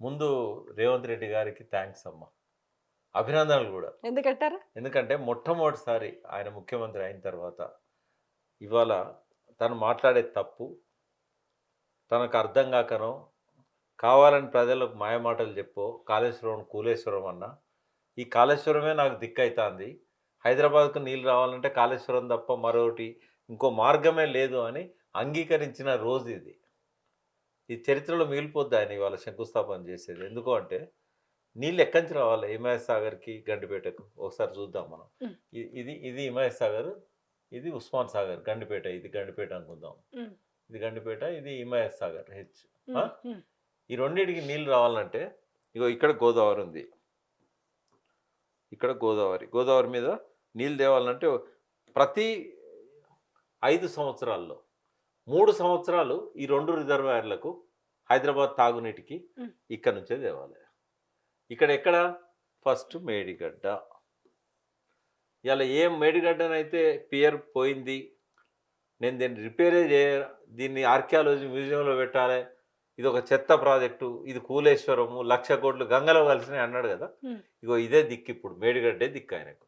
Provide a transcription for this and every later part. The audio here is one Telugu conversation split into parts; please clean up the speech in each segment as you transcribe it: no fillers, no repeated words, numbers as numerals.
ముందు రేవంత్ రెడ్డి గారికి థ్యాంక్స్ అమ్మ. అభినందనలు గూడా. ఎందుకంటారు? ఎందుకంటే మొట్టమొదటిసారి ఆయన ముఖ్యమంత్రి అయిన తర్వాత ఇవాళ తను మాట్లాడే తప్పు తనకు అర్థం గాకనో, కావాలని ప్రజలకు మాయమాటలు చెప్పో కాళేశ్వరం కూలేశ్వరం అన్నా, ఈ కాళేశ్వరమే నాకు దిక్కైతాంది. హైదరాబాద్‌కు నీళ్ళు రావాలంటే కాళేశ్వరం తప్ప మరోటి ఇంకో మార్గమే లేదు అని అంగీకరించిన రోజు ఇది. ఈ చరిత్రలో మిగిలిపోద్ది ఆయన ఇవాళ శంకుస్థాపన చేసేది. ఎందుకు అంటే నీళ్ళు ఎక్కడి నుంచి రావాలి హిమాయత్ సాగర్‌కి, గండిపేటకు ఒకసారి చూద్దాం మనం. హ్మ్. ఇది హిమాయత్ సాగర్, ఇది ఉస్మాన్ సాగర్, గండిపేట ఇది గండిపేట అనుకుందాం. హ్మ్. ఇది గండిపేట, ఇది హిమాయత్ సాగర్ ఆ! హ్మ్. హ్మ్. ఈ రెండిటికి నీళ్ళు రావాలంటే ఇగో ఇక్కడ గోదావరి ఉంది. ఇక్కడ గోదావరి. గోదావరి మీద నీళ్ళు తేవాలంటే ప్రతి 5 సంవత్సరాల్లో 3 సంవత్సరాలు ఈ 2 రిజర్వాయర్‌లకు హైదరాబాద్ తాగునీటికి హ్మ్. ఇక్కడి నుంచే తేవాలి. ఇక్కడ ఎక్కడ? ఫస్ట్ మేడిగడ్డ. ఇయాల ఏ మేడిగడ్డనైతే పియర్ పోయింది. నేను దీన్ని రిపేరే దీన్ని ఆర్కియాలజీ మ్యూజియంలో పెట్టాలి. ఇదొక చెత్త ప్రాజెక్టు. ఇది కూలేశ్వరము, 1,00,000 కోట్లు గంగలో కలిసినాయి అన్నాడు కదా! హ్మ్. ఇగో ఇదే దిక్కిప్పుడు. మేడిగడ్డే దిక్కు ఆయనకు.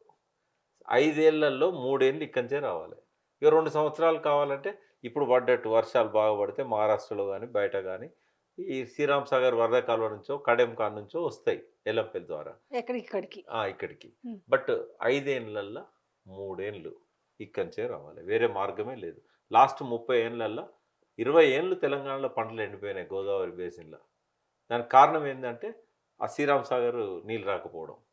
5 ఏళ్లలో 3 ఏళ్ళు ఇక్కడి నుంచే రావాలి. ఇక 2 సంవత్సరాలు కావాలంటే ఇప్పుడు పడ్డట్టు వర్షాలు బాగా పడితే మహారాష్ట్రలో గాని, బయట గాని ఈ శ్రీరామ్ సాగర్ వరద కాలువ నుంచో, కడెం నుంచో వస్తాయి ఎల్లంపల్లి ద్వారా. ఎక్కడికి ఇక్కడికి. ఇక్కడికి. హ్మ్. బట్ 5 ఏళ్లల్ల 3 ఏళ్ళు ఇక్కడి నుంచే రావాలి. వేరే మార్గమే లేదు. లాస్ట్ 30 ఏళ్లల్ల 20 ఏళ్ళు తెలంగాణలో పంటలు ఎండిపోయినాయి గోదావరి బేసిన్‌ల. దానికి కారణం ఏందంటే ఆ శ్రీరామ్ సాగర్ నీళ్ళు రాకపోవడం.